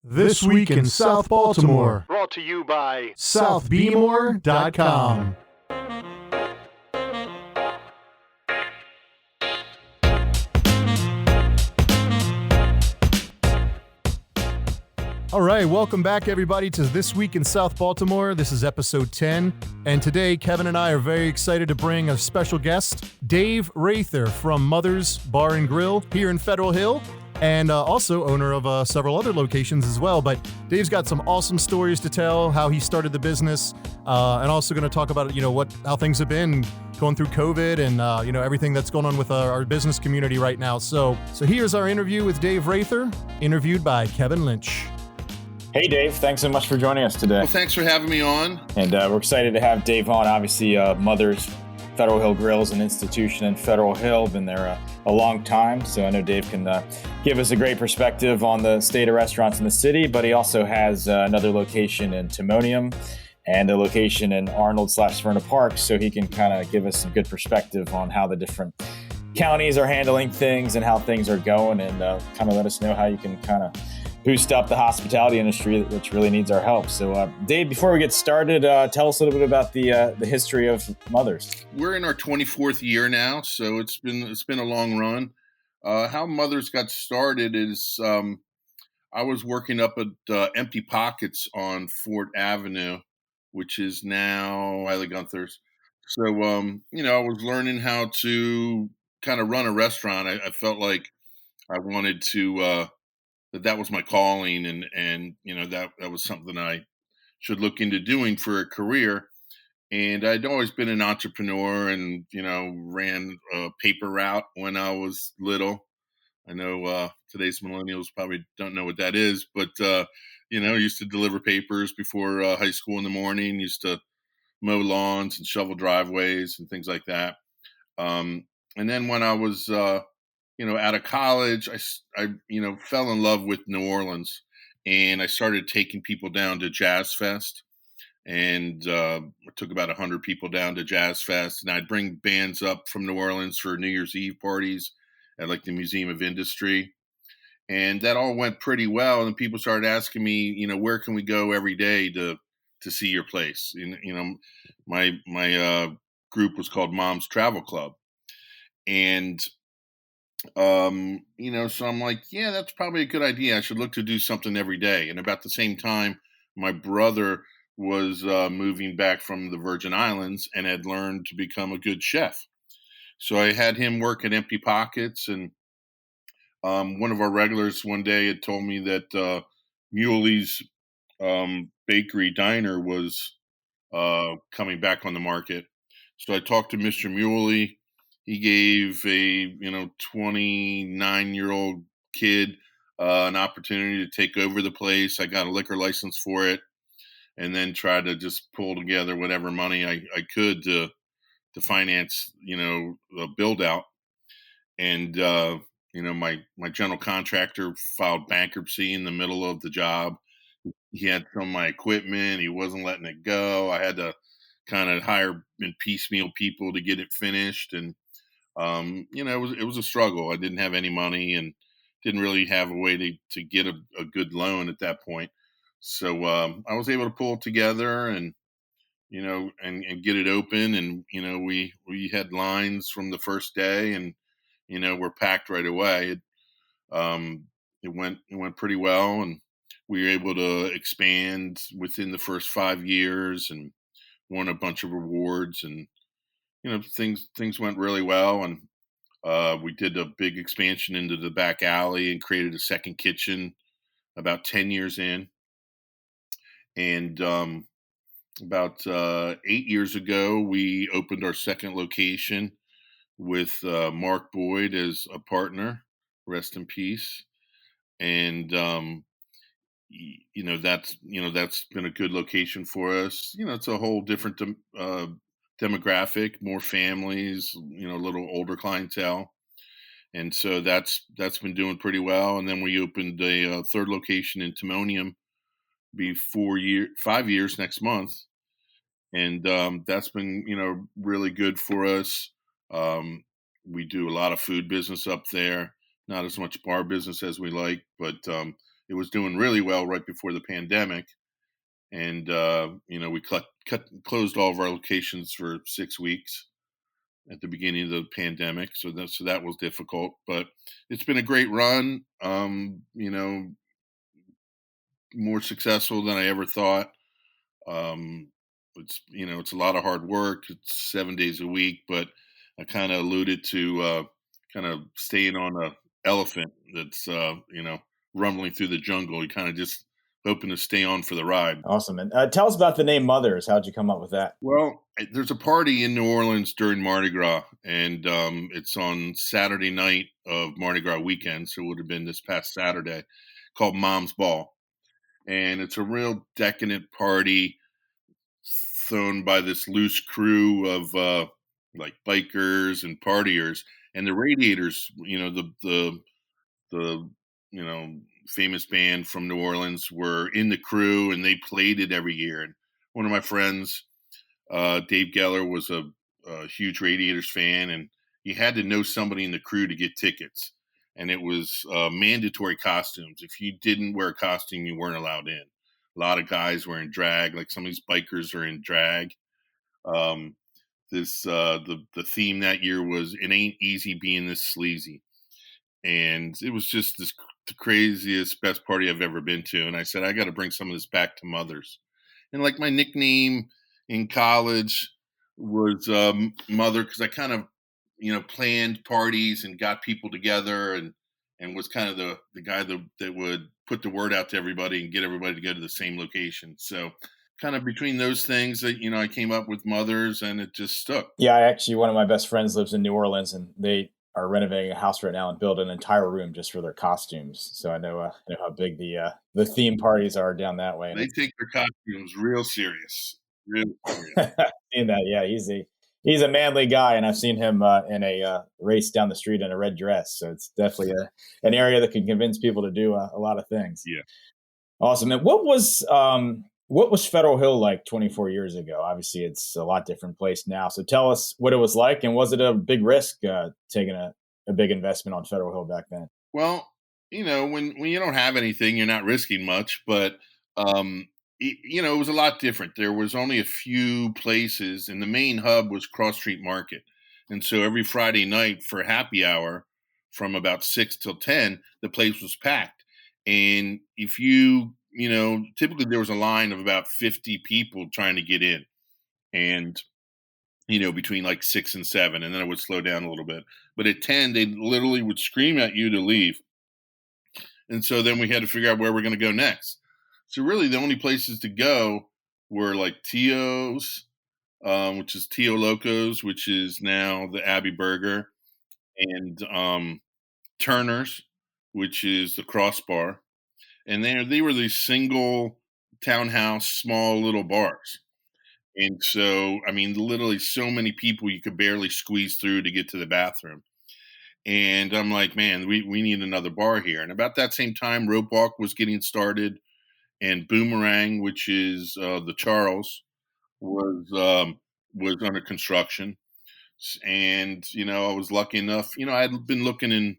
This Week in South Baltimore. Brought to you by SouthBaltimore.com. All right, welcome back, everybody, to This Week in South Baltimore. This is episode 10, and today Kevin and I are very excited to bring a special guest, Dave Rather from Mother's Bar and Grill here in Federal Hill, and also owner of several other locations as well. But Dave's got some awesome stories to tell, how he started the business, and also going to talk about how things have been going through COVID and everything that's going on with our business community right now. So here's our interview with Dave Rather, interviewed by Kevin Lynch. Hey, Dave. Thanks so much for joining us today. Well, thanks for having me on. And we're excited to have Dave on. Obviously, Mother's Federal Hill Grill is an institution in Federal Hill. Been there a long time. So I know Dave can give us a great perspective on the state of restaurants in the city, but he also has another location in Timonium and a location in Arnold/Smyrna Park. So he can kind of give us some good perspective on how the different counties are handling things and how things are going, and kind of let us know how you can kind of boost up the hospitality industry, which really needs our help. So, Dave, before we get started, tell us a little bit about the history of Mother's. We're in our 24th year now, so it's been a long run. How Mother's got started is I was working up at Empty Pockets on Fort Avenue, which is now Highly Gunther's. So, I was learning how to kind of run a restaurant. I felt like I wanted to that was my calling, and that was something I should look into doing for a career. And I'd always been an entrepreneur, and ran a paper route when I was little. I know today's millennials probably don't know what that is, but used to deliver papers before high school in the morning. Used to mow lawns and shovel driveways and things like that. And then when I was out of college, I fell in love with New Orleans, and I started taking people down to Jazz Fest, and I took about 100 people down to Jazz Fest, and I'd bring bands up from New Orleans for New Year's Eve parties at like the Museum of Industry, and that all went pretty well. And people started asking me, where can we go every day to see your place? And my group was called Mom's Travel Club, and so I'm like, yeah, that's probably a good idea. I should look to do something every day. And about the same time, my brother was moving back from the Virgin Islands and had learned to become a good chef. So I had him work at Empty Pockets, and one of our regulars one day had told me that Muley's Bakery Diner was coming back on the market. So I talked to Mr. Muley. He gave a 29-year-old kid an opportunity to take over the place. I got a liquor license for it, and then tried to just pull together whatever money I could to finance the build out. And my general contractor filed bankruptcy in the middle of the job. He had some of my equipment. He wasn't letting it go. I had to kind of hire and piecemeal people to get it finished, and it was a struggle. I didn't have any money and didn't really have a way to get a good loan at that point. So I was able to pull it together and get it open. And we had lines from the first day, and we're packed right away. It went pretty well, and we were able to expand within the first 5 years and won a bunch of awards, and things went really well. And we did a big expansion into the back alley and created a second kitchen about 10 years in. And about 8 years ago, we opened our second location with Mark Boyd as a partner, rest in peace. And that's been a good location for us. It's a whole different demographic, more families, a little older clientele. And so that's been doing pretty well. And then we opened a third location in Timonium, be 5 years next month. And that's been, really good for us. We do a lot of food business up there, not as much bar business as we like, but it was doing really well right before the pandemic. And, we closed all of our locations for 6 weeks at the beginning of the pandemic. So that was difficult, but it's been a great run. More successful than I ever thought. Um, it's a lot of hard work. It's 7 days a week, but I kind of alluded to kind of staying on a elephant that's rumbling through the jungle. You kind of just hoping to stay on for the ride. Awesome. And tell us about the name Mothers. How'd you come up with that? Well, there's a party in New Orleans during Mardi Gras, and it's on Saturday night of Mardi Gras weekend, so it would have been this past Saturday, called Mom's Ball. And it's a real decadent party thrown by this loose crew of like bikers and partiers. And the Radiators, the famous band from New Orleans, were in the crew, and they played it every year. And one of my friends, Dave Geller, was a huge Radiators fan, and you had to know somebody in the crew to get tickets. And it was mandatory costumes. If you didn't wear a costume, you weren't allowed in. A lot of guys were in drag, like some of these bikers are in drag. Um, the theme that year was "It Ain't Easy Being This Sleazy," and it was just the craziest, best party I've ever been to. And I said, I got to bring some of this back to Mothers. And like my nickname in college was Mother, because I kind of planned parties and got people together, and was kind of the guy that would put the word out to everybody and get everybody to go to the same location. So kind of between those things that I came up with Mothers, and it just stuck. Yeah, one of my best friends lives in New Orleans, and they are renovating a house right now and build an entire room just for their costumes. So I know how big the theme parties are down that way. And They take their costumes real serious, real serious. seen that, yeah, he's a manly guy, and I've seen him in a race down the street in a red dress. So it's definitely an area that can convince people to do a lot of things. Yeah. Awesome. And what was Federal Hill like 24 years ago? Obviously, it's a lot different place now. So tell us what it was like, and was it a big risk taking a big investment on Federal Hill back then? Well, when you don't have anything, you're not risking much, but it was a lot different. There was only a few places, and the main hub was Cross Street Market. And so every Friday night for happy hour from about 6 till 10, the place was packed. And if typically there was a line of about 50 people trying to get in. And between like 6 and 7, and then it would slow down a little bit. But at 10, they literally would scream at you to leave. And so then we had to figure out where we're going to go next. So really the only places to go were like Tio's, which is Tio Locos, which is now the Abbey Burger, and Turner's, which is the Crossbar. And they were these single townhouse, small little bars. And so, I mean, literally so many people you could barely squeeze through to get to the bathroom. And I'm like, man, we need another bar here. And about that same time, Rope Walk was getting started, and Boomerang, which is the Charles, was under construction. And I was lucky enough. I'd been looking in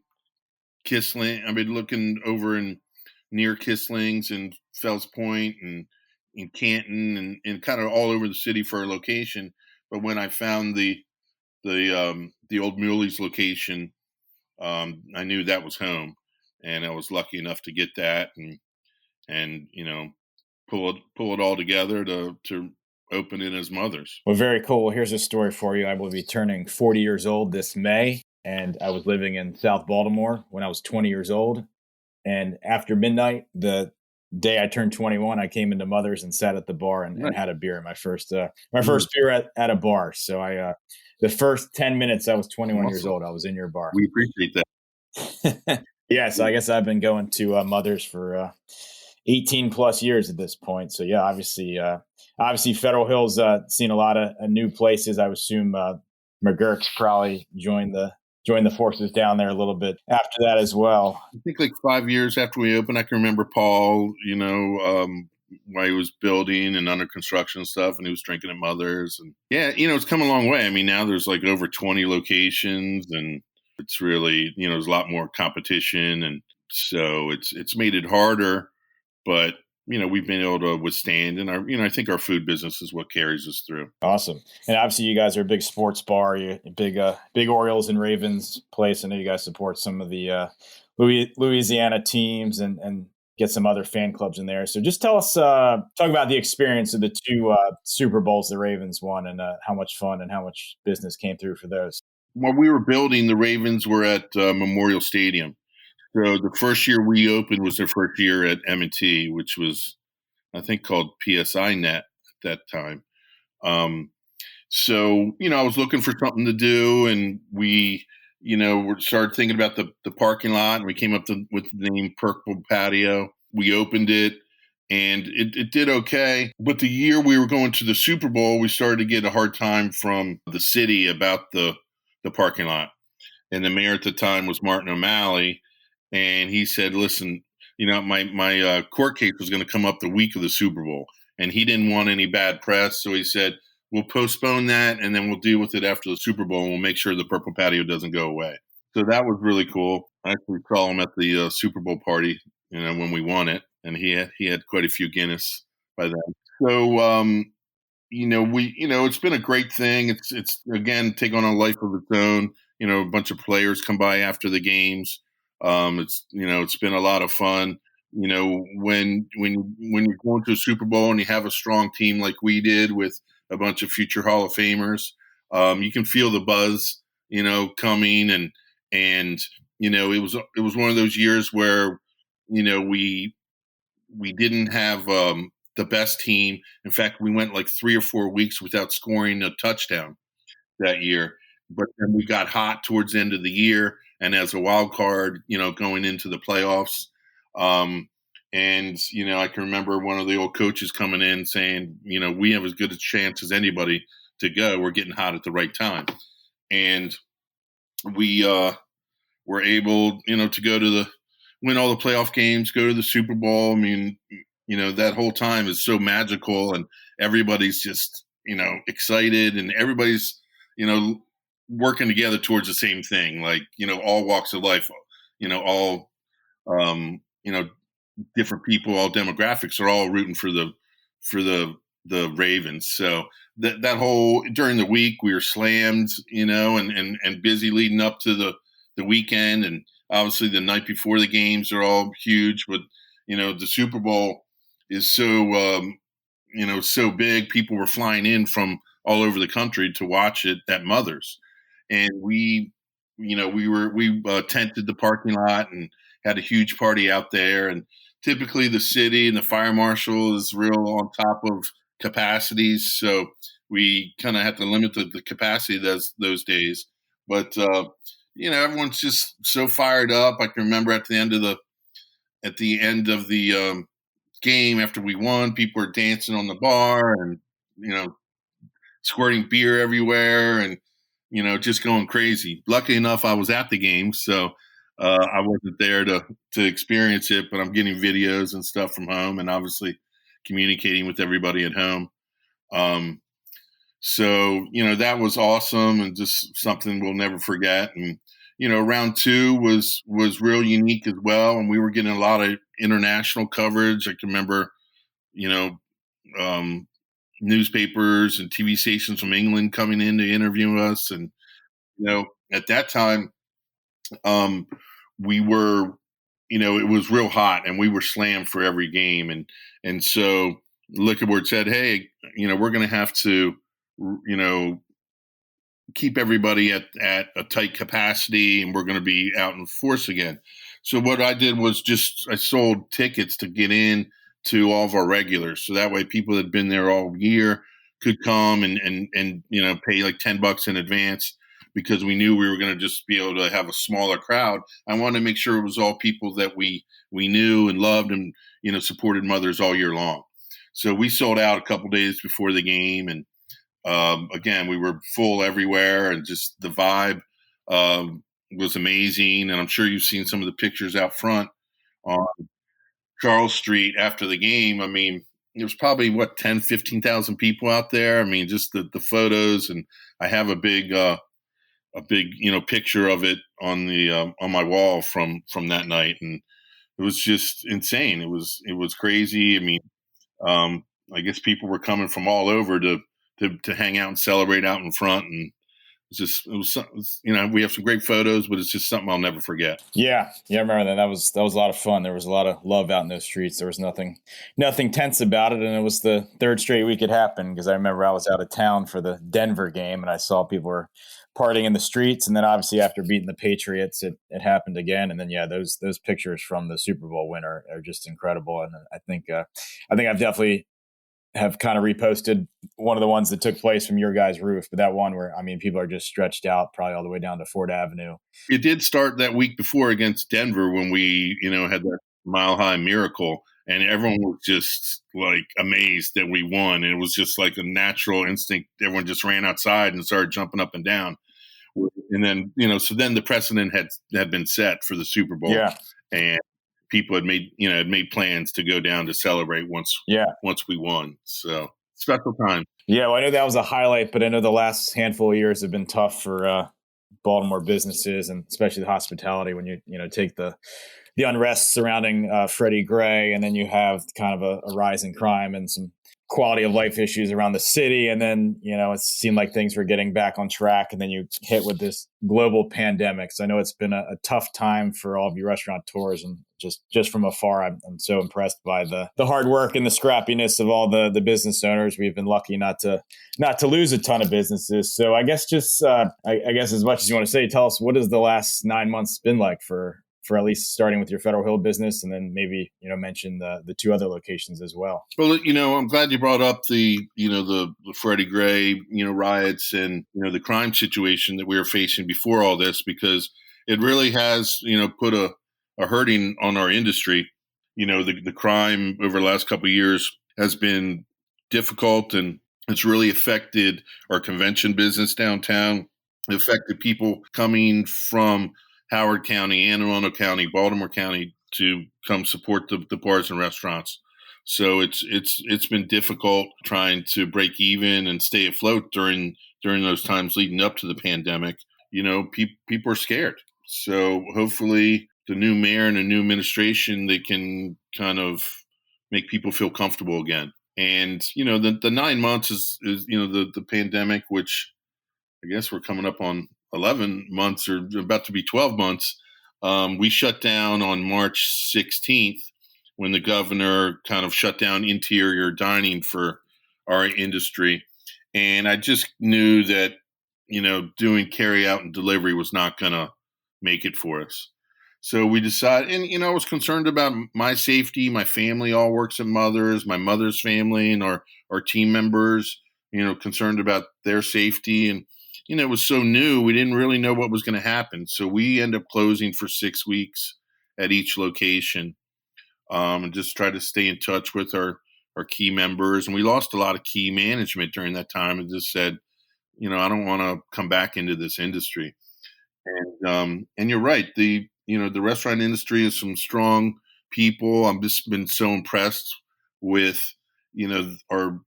Kissling. I've been looking over in near Kissling's and Fells Point and in Canton and kind of all over the city for a location. But when I found the old Muley's location, I knew that was home, and I was lucky enough to get that and pull it all together to open it as Mothers. Well, very cool. Here's a story for you. I will be turning 40 years old this May, and I was living in South Baltimore when I was 20 years old. And after midnight, the day I turned 21, I came into Mothers and sat at the bar and had a beer. My first beer at a bar. So the first 10 minutes I was 21 years old, I was in your bar. We appreciate that. Yeah, so I guess I've been going to Mothers for 18 plus years at this point. So yeah, obviously Federal Hill's seen a lot of new places. I would assume McGurk's probably joined the forces down there a little bit after that as well. I think like 5 years after we opened, I can remember Paul, while he was building and under construction stuff, and he was drinking at Mothers. And yeah, it's come a long way. I mean, now there's like over 20 locations, and it's really, there's a lot more competition, and So it's made it harder, but we've been able to withstand, and I think our food business is what carries us through. Awesome. And obviously, you guys are a big sports bar. You big Orioles and Ravens place. I know you guys support some of the Louisiana teams and get some other fan clubs in there. So just tell us, talk about the experience of the two Super Bowls the Ravens won, and how much fun and how much business came through for those. While we were building, the Ravens were at Memorial Stadium. So the first year we opened was their first year at M&T, which was, I think, called PSI Net at that time. So, I was looking for something to do, and we, started thinking about the parking lot, and we came up with the name Purple Patio. We opened it, and it did okay. But the year we were going to the Super Bowl, we started to get a hard time from the city about the parking lot. And the mayor at the time was Martin O'Malley, and he said, "Listen, my court case was going to come up the week of the Super Bowl, and he didn't want any bad press, so he said, we'll postpone that, and then we'll deal with it after the Super Bowl, and we'll make sure the Purple Patio doesn't go away." So that was really cool. I actually saw him at the Super Bowl party, when we won it, and he had quite a few Guinness by then. So it's been a great thing. It's again taken on a life of its own. A bunch of players come by after the games. It's been a lot of fun. When you're going to a Super Bowl and you have a strong team like we did with a bunch of future Hall of Famers, you can feel the buzz, coming, and it was one of those years where we didn't have the best team. In fact, we went like 3 or 4 weeks without scoring a touchdown that year. But then we got hot towards the end of the year, and as a wild card, going into the playoffs. I can remember one of the old coaches coming in saying, we have as good a chance as anybody to go. We're getting hot at the right time. And we were able, to go to win all the playoff games, go to the Super Bowl. I mean, that whole time is so magical, and everybody's just, excited, and everybody's, working together towards the same thing, like, all walks of life, all, different people, all demographics are all rooting for the Ravens. So that whole, during the week we were slammed, and busy leading up to the weekend. And obviously the night before the games are all huge, but, the Super Bowl is so, so big. People were flying in from all over the country to watch it at Mother's. And we tented the parking lot and had a huge party out there. And typically the city and the fire marshal is real on top of capacities. So we kind of had to limit the capacity those days. But, everyone's just so fired up. I can remember at the end of the game after we won, people were dancing on the bar and, squirting beer everywhere and, just going crazy. Lucky enough, I was at the game, so I wasn't there to experience it, but I'm getting videos and stuff from home, and obviously communicating with everybody at home. So that was awesome, and just something we'll never forget. And round 2 was real unique as well, and we were getting a lot of international coverage. I can remember, newspapers and TV stations from England coming in to interview us. And, at that time, we were, it was real hot, and we were slammed for every game. And so Liquor Board said, "Hey, we're going to have to, keep everybody at a tight capacity, and we're going to be out in force again." So what I did was I sold tickets to get in to all of our regulars. So that way people that had been there all year could come and pay like $10 in advance, because we knew we were going to just be able to have a smaller crowd. I wanted to make sure it was all people that we knew and loved and, supported Mothers all year long. So we sold out a couple days before the game. And again, we were full everywhere, and just the vibe was amazing. And I'm sure you've seen some of the pictures out front on Charles Street after the game. I mean, there was probably 10,000-15,000 people out there. I mean, just the photos, and I have a big picture of it on the on my wall from that night. And it was just insane. It was crazy. I mean, I guess people were coming from all over to hang out and celebrate out in front, and we have some great photos, but it's just something I'll never forget. Yeah, I remember that. That was a lot of fun. There was a lot of love out in those streets. There was nothing tense about it, and it was the third straight week it happened, because I remember I was out of town for the Denver game, and I saw people were partying in the streets, and then obviously after beating the Patriots, it happened again, and then those pictures from the Super Bowl win are just incredible, and I think I've definitely have kind of reposted one of the ones that took place from your guys' roof, but that one where, I mean, people are just stretched out probably all the way down to Ford Avenue. It did start that week before against Denver when we, had that Mile High miracle, and everyone was just like amazed that we won. And it was just like a natural instinct. Everyone just ran outside and started jumping up and down. And then, so then the precedent had been set for the Super Bowl. Yeah. And people had made plans to go down to celebrate once we won. So special time. Yeah, well, I know that was a highlight, but I know the last handful of years have been tough for Baltimore businesses, and especially the hospitality, when you take the unrest surrounding Freddie Gray, and then you have kind of a rise in crime and some quality of life issues around the city. And then, it seemed like things were getting back on track. And then you hit with this global pandemic. So I know it's been a tough time for all of you restaurateurs, and just from afar, I'm so impressed by the hard work and the scrappiness of all the business owners. We've been lucky not to lose a ton of businesses. So I guess I guess as much as you want to say, tell us, what has the last 9 months been like for at least starting with your Federal Hill business, and then maybe, mention the two other locations as well. Well, I'm glad you brought up the Freddie Gray, riots and, the crime situation that we were facing before all this, because it really has, put a hurting on our industry. The crime over the last couple of years has been difficult, and it's really affected our convention business downtown. It affected people coming from Howard County, Anne Arundel County, Baltimore County to come support the bars and restaurants. So it's been difficult trying to break even and stay afloat during those times leading up to the pandemic. People are scared. So hopefully the new mayor and the new administration, they can kind of make people feel comfortable again. And, the 9 months is the pandemic, which I guess we're coming up on 11 months or about to be 12 months. We shut down on March 16th when the governor kind of shut down interior dining for our industry. And I just knew that, doing carry out and delivery was not going to make it for us. So we decided, and, I was concerned about my safety. My family all works at Mother's, my mother's family, and our team members, concerned about their safety. And, it was so new, we didn't really know what was going to happen. So we ended up closing for 6 weeks at each location, and just try to stay in touch with our key members. And we lost a lot of key management during that time, and just said, I don't want to come back into this industry. And you're right. The restaurant industry is some strong people. I've just been so impressed with, our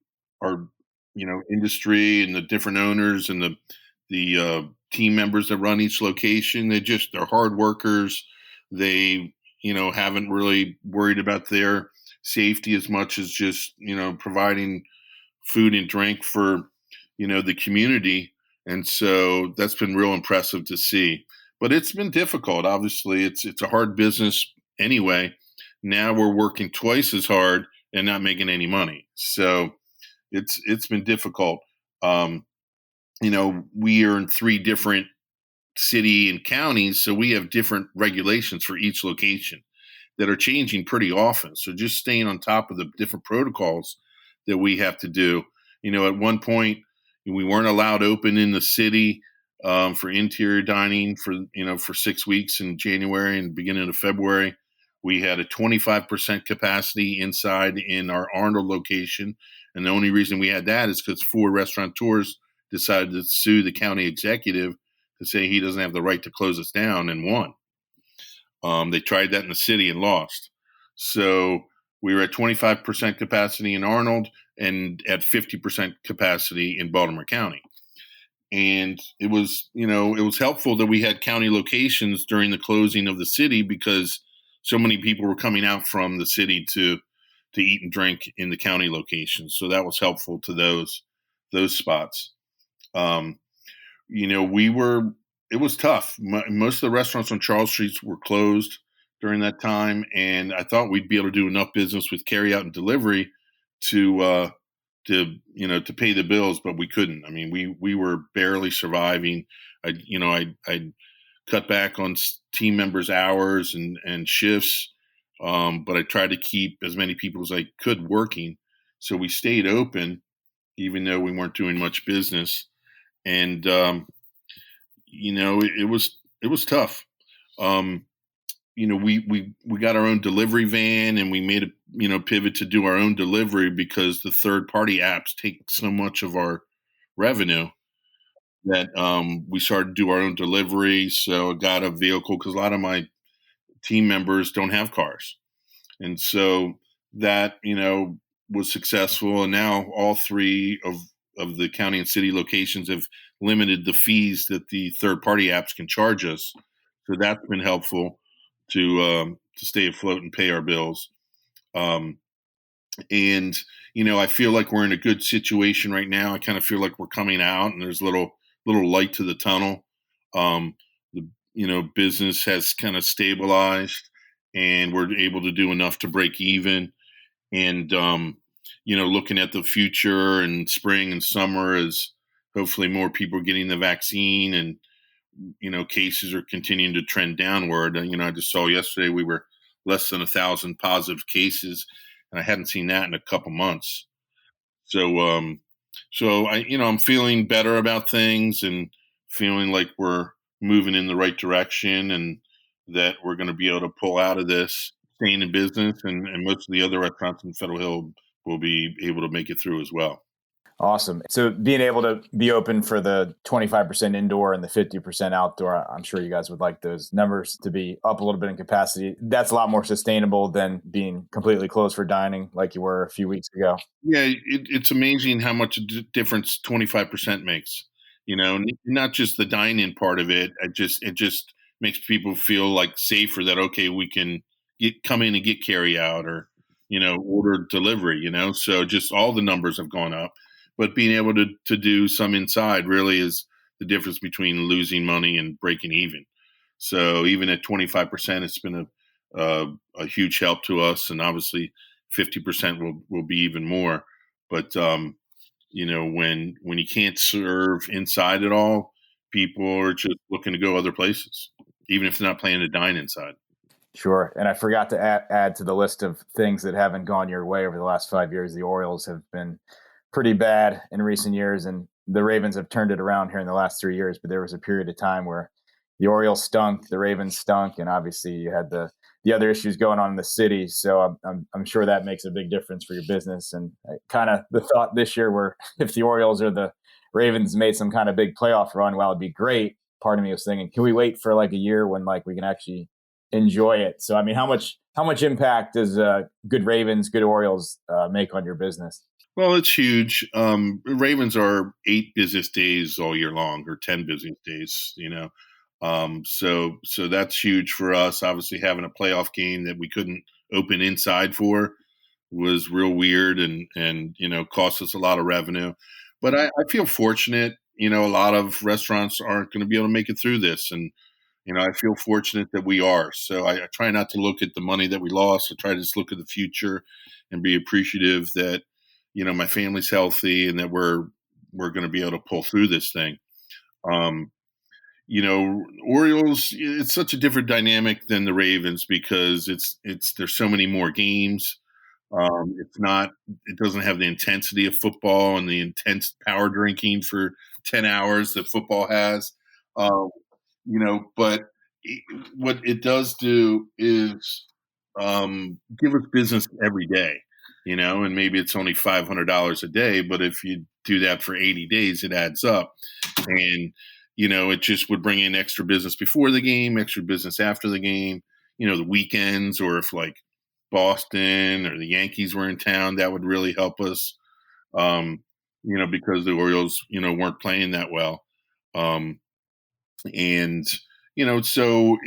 industry and the different owners and the team members that run each location. They're hard workers. They, haven't really worried about their safety as much as just, providing food and drink for, the community. And so that's been real impressive to see. But it's been difficult. Obviously, it's a hard business anyway. Now we're working twice as hard and not making any money. So it's been difficult. We are in 3 different city and counties, so we have different regulations for each location that are changing pretty often. So just staying on top of the different protocols that we have to do. At one point, we weren't allowed open in the city for interior dining for 6 weeks in January and beginning of February. We had a 25% capacity inside in our Arnold location. And the only reason we had that is because 4 restaurateurs decided to sue the county executive to say he doesn't have the right to close us down, and won. They tried that in the city and lost. So we were at 25% capacity in Arnold and at 50% capacity in Baltimore County. And it was helpful that we had county locations during the closing of the city, because so many people were coming out from the city to eat and drink in the county locations. So that was helpful to those spots. Um, it was tough. Most of the restaurants on Charles Street were closed during that time, and I thought we'd be able to do enough business with carry out and delivery to to pay the bills, but we couldn't. I mean, we were barely surviving. I cut back on team members' hours and shifts, but I tried to keep as many people as I could working. So we stayed open, even though we weren't doing much business. And it was tough. Um, we got our own delivery van, and we made a pivot to do our own delivery because the third party apps take so much of our revenue that we started to do our own delivery. So I got a vehicle because a lot of my team members don't have cars, and so that was successful. And now all three of the county and city locations have limited the fees that the third party apps can charge us. So that's been helpful to stay afloat and pay our bills. Um, and I feel like we're in a good situation right now. I kind of feel like we're coming out, and there's little light to the tunnel. The business has kind of stabilized, and we're able to do enough to break even. And looking at the future and spring and summer, as hopefully more people are getting the vaccine, and cases are continuing to trend downward. I just saw yesterday we were less than 1,000 positive cases, and I hadn't seen that in a couple months. So I'm feeling better about things and feeling like we're moving in the right direction, and that we're going to be able to pull out of this, staying in business, and most of the other restaurants in Federal Hill will be able to make it through as well. Awesome. So being able to be open for the 25% indoor and the 50% outdoor, I'm sure you guys would like those numbers to be up a little bit in capacity. That's a lot more sustainable than being completely closed for dining like you were a few weeks ago. Yeah, it's amazing how much difference 25% makes. Not just the dine-in part of it. It just makes people feel like safer that, okay, we can come in and get carry out, or order delivery. So just all the numbers have gone up. But being able to do some inside really is the difference between losing money and breaking even. So even at 25%, it's been a huge help to us, and obviously 50% will be even more. But when you can't serve inside at all, people are just looking to go other places, even if they're not planning to dine inside. Sure. And I forgot to add to the list of things that haven't gone your way over the last 5 years. The Orioles have been pretty bad in recent years, and the Ravens have turned it around here in the last 3 years. But there was a period of time where the Orioles stunk, the Ravens stunk, and obviously you had the other issues going on in the city. So I'm sure that makes a big difference for your business. And kind of the thought this year, where if the Orioles or the Ravens made some kind of big playoff run, well, it'd be great. Part of me was thinking, can we wait for like a year when like we can actually enjoy it? So I mean, how much impact does good Ravens, good Orioles make on your business? Well, it's huge. Ravens are 8 business days all year long, or 10 business days. So that's huge for us. Obviously, having a playoff game that we couldn't open inside for was real weird, and cost us a lot of revenue. But I feel fortunate. A lot of restaurants aren't going to be able to make it through this, and I feel fortunate that we are. So I try not to look at the money that we lost. I try to just look at the future and be appreciative that my family's healthy, and that we're going to be able to pull through this thing. Orioles, it's such a different dynamic than the Ravens because there's so many more games. It doesn't have the intensity of football and the intense power drinking for 10 hours that football has. But what it does do is give us business every day, and maybe it's only $500 a day, but if you do that for 80 days, it adds up. And, it just would bring in extra business before the game, extra business after the game, the weekends, or if like Boston or the Yankees were in town, that would really help us, because the Orioles, weren't playing that well. And, So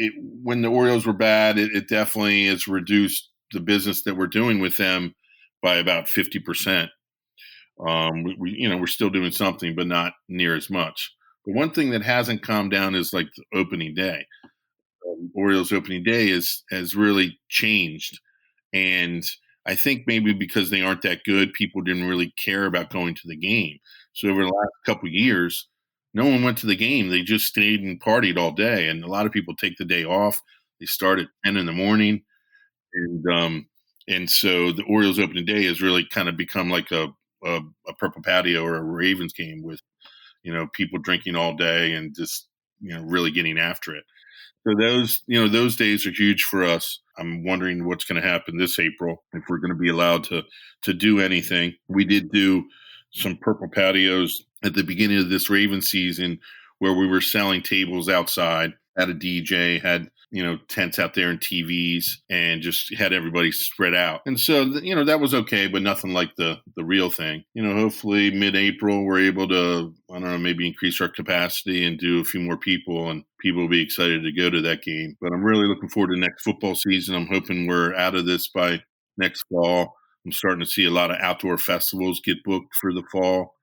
when the Orioles were bad, it definitely has reduced the business that we're doing with them by about 50%. We're still doing something, but not near as much. But one thing that hasn't calmed down is like the opening day. Orioles opening day has really changed. And I think maybe because they aren't that good, people didn't really care about going to the game. So over the last couple of years, no one went to the game. They just stayed and partied all day. And a lot of people take the day off. They start at 10 in the morning. And so the Orioles opening day has really kind of become like a purple patio or a Ravens game with, people drinking all day and just, really getting after it. So those days are huge for us. I'm wondering what's going to happen this April, if we're going to be allowed to do anything. We did do some purple patios at the beginning of this Raven season where we were selling tables outside, had a DJ, had, tents out there and TVs, and just had everybody spread out. And so, that was okay, but nothing like the real thing. Hopefully mid-April, we're able to, I don't know, maybe increase our capacity and do a few more people, and people will be excited to go to that game. But I'm really looking forward to next football season. I'm hoping we're out of this by next fall. I'm starting to see a lot of outdoor festivals get booked for the fall.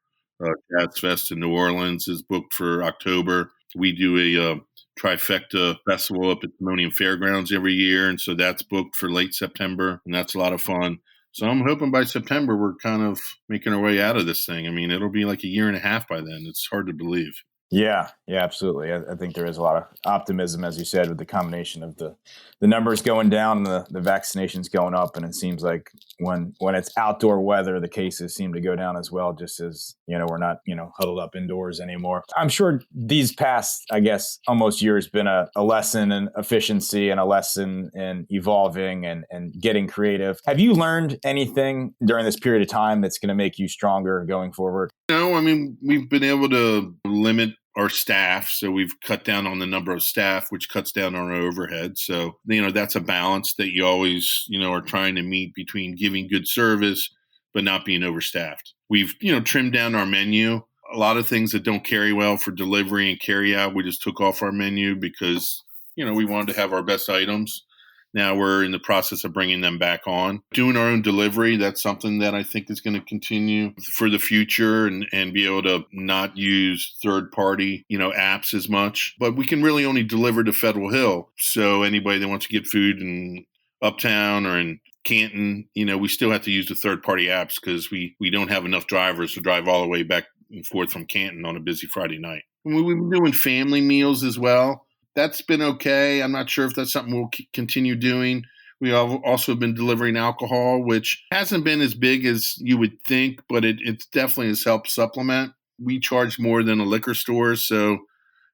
Jazz Fest in New Orleans is booked for October. We do a trifecta festival up at Timonium Fairgrounds every year, and so that's booked for late September, and that's a lot of fun. So I'm hoping by September we're kind of making our way out of this thing. I mean, it'll be like a year and a half by then. It's hard to believe. Yeah, absolutely. I think there is a lot of optimism, as you said, with the combination of the numbers going down and the vaccinations going up. And it seems like when it's outdoor weather, the cases seem to go down as well, just as, we're not, huddled up indoors anymore. I'm sure these past, I guess, almost years been a lesson in efficiency and a lesson in evolving and getting creative. Have you learned anything during this period of time that's going to make you stronger going forward? No, I mean, we've been able to limit our staff. So we've cut down on the number of staff, which cuts down on our overhead. So, that's a balance that you always, are trying to meet between giving good service, but not being overstaffed. We've, trimmed down our menu. A lot of things that don't carry well for delivery and carry out, we just took off our menu because, we wanted to have our best items. Now we're in the process of bringing them back on. Doing our own delivery, that's something that I think is going to continue for the future and be able to not use third-party, apps as much. But we can really only deliver to Federal Hill. So anybody that wants to get food in Uptown or in Canton, we still have to use the third-party apps because we don't have enough drivers to drive all the way back and forth from Canton on a busy Friday night. And we've been doing family meals as well. That's been okay. I'm not sure if that's something we'll continue doing. We have also been delivering alcohol, which hasn't been as big as you would think, but it definitely has helped supplement. We charge more than a liquor store, so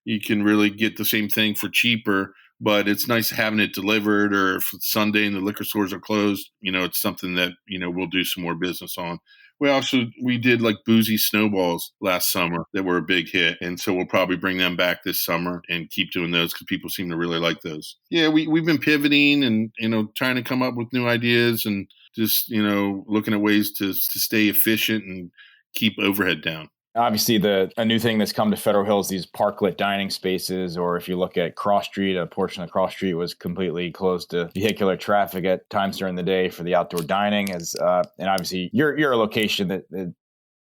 you can really get the same thing for cheaper, but it's nice having it delivered, or if it's Sunday and the liquor stores are closed, it's something that, we'll do some more business on. We did like boozy snowballs last summer that were a big hit. And so we'll probably bring them back this summer and keep doing those because people seem to really like those. Yeah, we've been pivoting and, trying to come up with new ideas and just, looking at ways to stay efficient and keep overhead down. Obviously, a new thing that's come to Federal Hill is these parklet dining spaces, or if you look at Cross Street, a portion of Cross Street was completely closed to vehicular traffic at times during the day for the outdoor dining. And obviously, you're a location that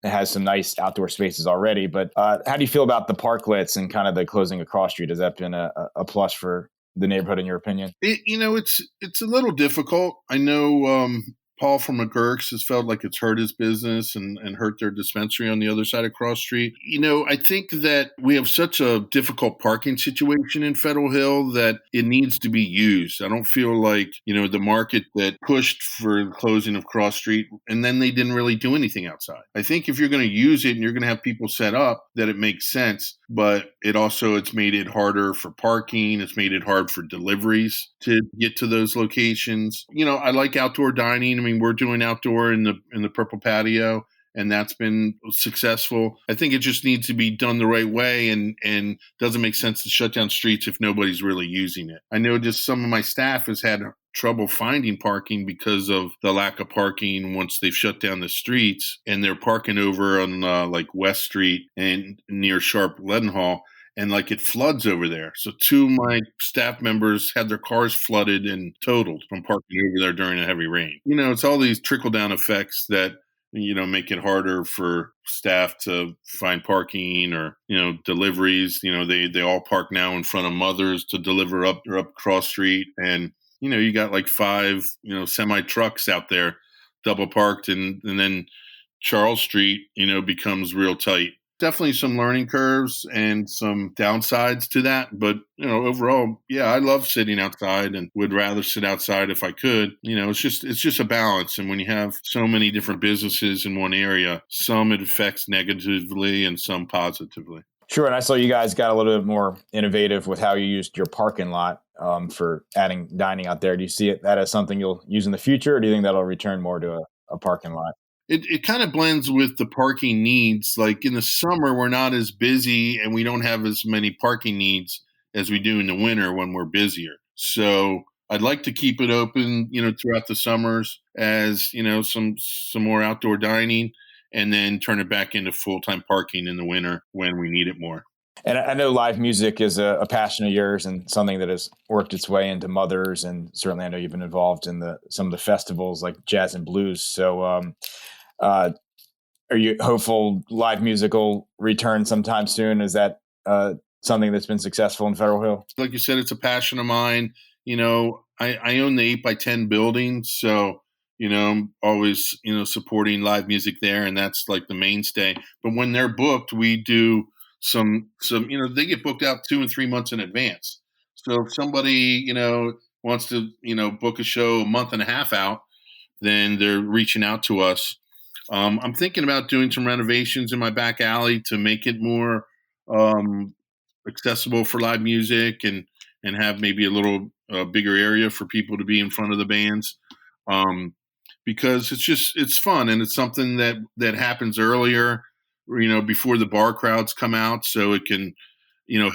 has some nice outdoor spaces already. But how do you feel about the parklets and kind of the closing of Cross Street? Has that been a plus for the neighborhood, in your opinion? It's a little difficult. I know Paul from McGurk's has felt like it's hurt his business and hurt their dispensary on the other side of Cross Street. I think that we have such a difficult parking situation in Federal Hill that it needs to be used. I don't feel like, the market that pushed for the closing of Cross Street and then they didn't really do anything outside. I think if you're going to use it and you're going to have people set up, that it makes sense. But it's made it harder for parking. It's made it hard for deliveries to get to those locations. I like outdoor dining. I mean, we're doing outdoor in the Purple Patio, and that's been successful. I think it just needs to be done the right way and doesn't make sense to shut down streets if nobody's really using it. I know just some of my staff has had trouble finding parking because of the lack of parking once they've shut down the streets, and they're parking over on like West Street and near Sharp Leadenhall. and like it floods over there. So two of my staff members had their cars flooded and totaled from parking over there during a heavy rain. It's all these trickle down effects that make it harder for staff to find parking or, deliveries. They all park now in front of Mother's to deliver up Cross Street. And, you got like 5, semi trucks out there double parked, and then Charles Street, becomes real tight. Definitely some learning curves and some downsides to that. But, overall, yeah, I love sitting outside and would rather sit outside if I could. It's just a balance. And when you have so many different businesses in one area, some it affects negatively and some positively. Sure. And I saw you guys got a little bit more innovative with how you used your parking lot for adding dining out there. Do you see that as something you'll use in the future, or do you think that'll return more to a parking lot? It kind of blends with the parking needs. Like in the summer, we're not as busy and we don't have as many parking needs as we do in the winter when we're busier. So I'd like to keep it open, throughout the summers as, some more outdoor dining, and then turn it back into full-time parking in the winter when we need it more. And I know live music is a passion of yours and something that has worked its way into Mother's. And certainly I know you've been involved in some of the festivals like jazz and blues. So, are you hopeful live music will return sometime soon? Is that something that's been successful in Federal Hill? Like you said, it's a passion of mine. I own the 8x10 building, so I'm always supporting live music there, and that's like the mainstay. But when they're booked, we do some they get booked out 2 and 3 months in advance. So if somebody wants to book a show a month and a half out, then they're reaching out to us. I'm thinking about doing some renovations in my back alley to make it more accessible for live music, and have maybe a little bigger area for people to be in front of the bands, because it's fun, and it's something that happens earlier, before the bar crowds come out, so it can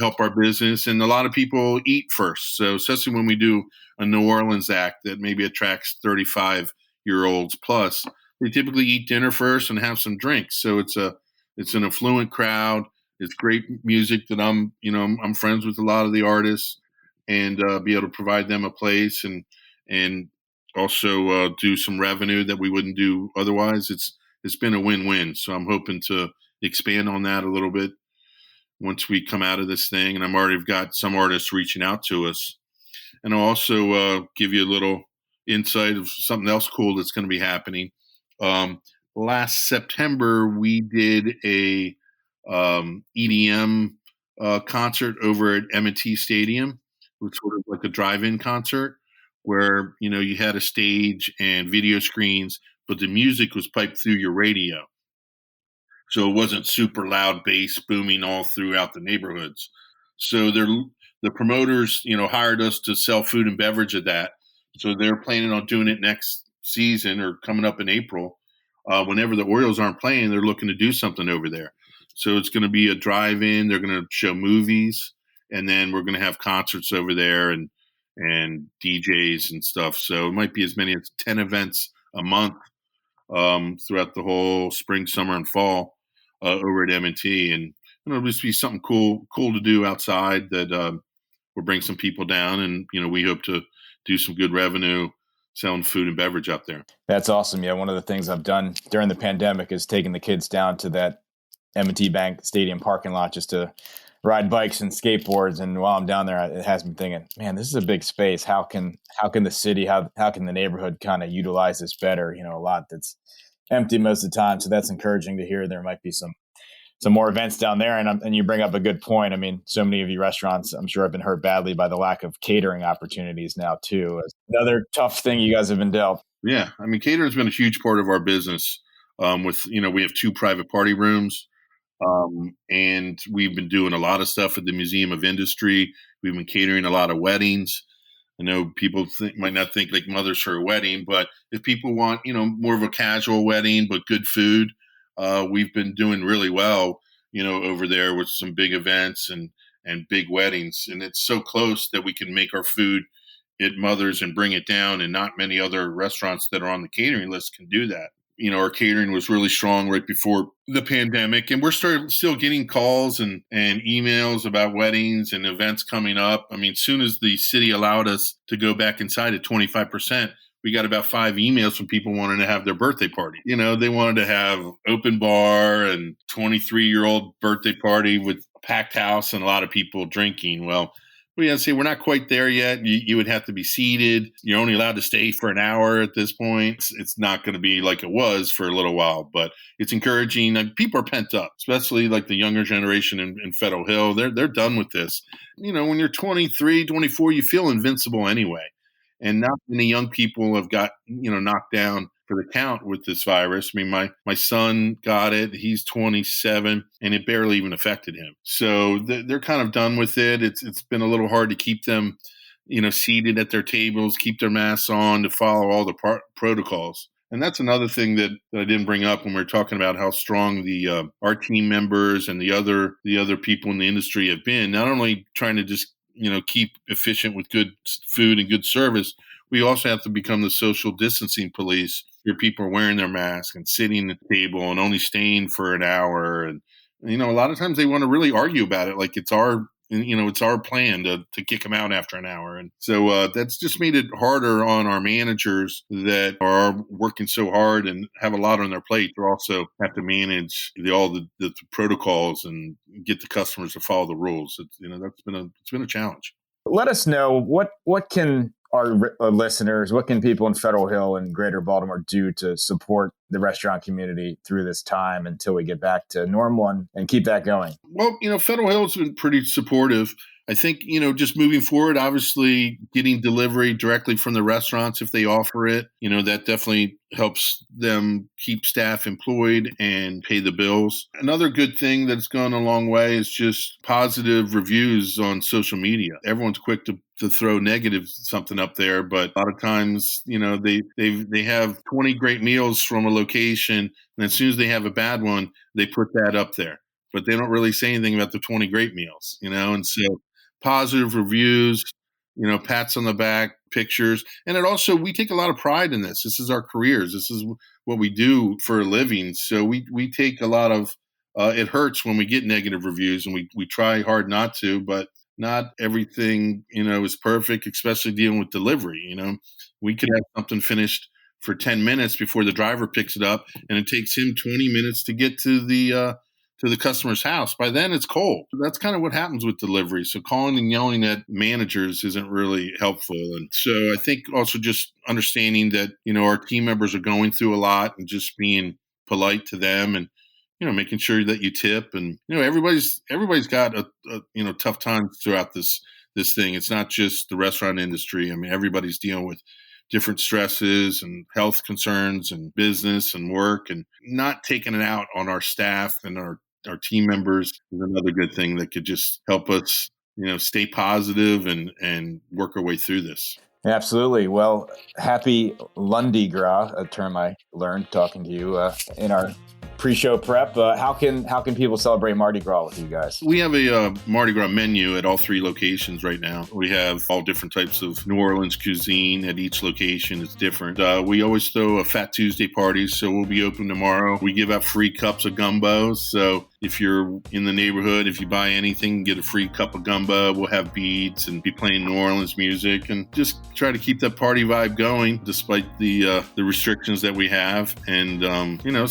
help our business. And a lot of people eat first, so especially when we do a New Orleans act that maybe attracts 35-year-olds plus. They typically eat dinner first and have some drinks. So it's an affluent crowd. It's great music that I'm friends with a lot of the artists, and be able to provide them a place and also do some revenue that we wouldn't do otherwise. It's been a win-win. So I'm hoping to expand on that a little bit once we come out of this thing. And I've already got some artists reaching out to us. And I'll also give you a little insight of something else cool that's going to be happening. Last September, we did a EDM concert over at M&T Stadium. It was sort of like a drive-in concert where, you had a stage and video screens, but the music was piped through your radio. So it wasn't super loud bass booming all throughout the neighborhoods. So the promoters, hired us to sell food and beverage at that. So they're planning on doing it next season or coming up in April. Whenever the Orioles aren't playing, they're looking to do something over there. So it's going to be a drive-in. They're going to show movies, and then we're going to have concerts over there and DJs and stuff. So it might be as many as 10 events a month throughout the whole spring, summer, and fall over at M&T. And it'll just be something cool to do outside that will bring some people down, and we hope to do some good revenue selling food and beverage up there. That's awesome. Yeah, one of the things I've done during the pandemic is taking the kids down to that M&T Bank Stadium parking lot just to ride bikes and skateboards. And while I'm down there, it has me thinking, man, this is a big space. How can the city, how can the neighborhood kind of utilize this better? A lot that's empty most of the time. So that's encouraging to hear. There might be some more events down there. And you bring up a good point. I mean, so many of you restaurants, I'm sure, have been hurt badly by the lack of catering opportunities now too. Another tough thing you guys have been dealt. Yeah. I mean, catering has been a huge part of our business. We have 2 private party rooms. And we've been doing a lot of stuff at the Museum of Industry. We've been catering a lot of weddings. I know people might not think like Mother's for a wedding, but if people want, more of a casual wedding, but good food, we've been doing really well, over there with some big events and big weddings. And it's so close that we can make our food at Mother's and bring it down. And not many other restaurants that are on the catering list can do that. our catering was really strong right before the pandemic, and we're still getting calls and emails about weddings and events coming up. I mean, as soon as the city allowed us to go back inside at 25%, we got about 5 emails from people wanting to have their birthday party. They wanted to have open bar and 23-year-old birthday party with a packed house and a lot of people drinking. Well, we got to say we're not quite there yet. You would have to be seated. You're only allowed to stay for an hour at this point. It's not going to be like it was for a little while, but it's encouraging. And people are pent up, especially like the younger generation in Federal Hill. They're done with this. When you're 23, 24, you feel invincible anyway. And not many young people have got, knocked down for the count with this virus. I mean, my son got it. He's 27, and it barely even affected him. So they're kind of done with it. It's been a little hard to keep them, seated at their tables, keep their masks on, to follow all the protocols. And that's another thing that I didn't bring up when we were talking about how strong our team members and the other people in the industry have been, not only trying to just keep efficient with good food and good service. We also have to become the social distancing police. Your people are wearing their mask and sitting at the table and only staying for an hour. And, a lot of times they want to really argue about it. Like it's our plan to kick them out after an hour. And so that's just made it harder on our managers that are working so hard and have a lot on their plate to also have to manage all the protocols and get the customers to follow the rules. It's been a challenge. Let us know what can our listeners, what can people in Federal Hill and Greater Baltimore do to support the restaurant community through this time until we get back to normal and keep that going? Well, Federal Hill has been pretty supportive. I think, just moving forward, obviously getting delivery directly from the restaurants if they offer it, that definitely helps them keep staff employed and pay the bills. Another good thing that's gone a long way is just positive reviews on social media. Everyone's quick to throw negative something up there, but a lot of times, they have 20 great meals from a location, and as soon as they have a bad one, they put that up there. But they don't really say anything about the 20 great meals, and so positive reviews, pats on the back, pictures. And we take a lot of pride in this. This is our careers. This is what we do for a living. So we take a lot of, it hurts when we get negative reviews, and we try hard not to, but not everything, is perfect, especially dealing with delivery. We could have something finished for 10 minutes before the driver picks it up, and it takes him 20 minutes to get to the customer's house. By then it's cold. That's kind of what happens with delivery. So calling and yelling at managers isn't really helpful. And so I think also just understanding that, our team members are going through a lot, and just being polite to them, and, making sure that you tip, and, everybody's got a tough times throughout this thing. It's not just the restaurant industry. I mean, everybody's dealing with different stresses and health concerns and business and work, and not taking it out on our staff and our team members is another good thing that could just help us, stay positive and work our way through this. Absolutely. Well, happy Lundi Gras, a term I learned talking to you in our pre-show prep. How can people celebrate Mardi Gras with you guys? We have a Mardi Gras menu at all 3 locations right now. We have all different types of New Orleans cuisine at each location. It's different. We always throw a Fat Tuesday party, so we'll be open tomorrow. We give out free cups of gumbo. So if you're in the neighborhood, if you buy anything, get a free cup of gumbo. We'll have beads and be playing New Orleans music, and just try to keep that party vibe going despite the restrictions that we have. And,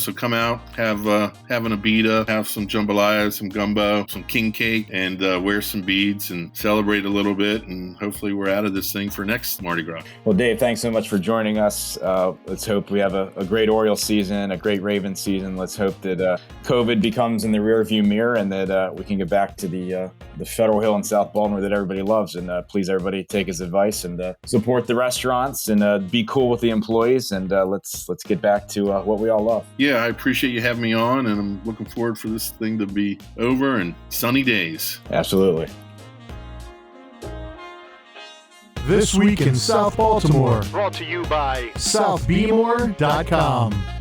so come out, have an abita, have some jambalaya, some gumbo, some king cake, and wear some beads and celebrate a little bit. And hopefully we're out of this thing for next Mardi Gras. Well, Dave, thanks so much for joining us. Let's hope we have a great Orioles season, a great Ravens season. Let's hope that COVID becomes in the rearview mirror, and that we can get back to the Federal Hill in South Baltimore that everybody loves. And please, everybody, take his advice and support the restaurants, and be cool with the employees. And let's get back to what we all love. Yeah, I appreciate you having me on, and I'm looking forward for this thing to be over and sunny days. Absolutely. This Week in South Baltimore. Brought to you by SouthBaltimore.com.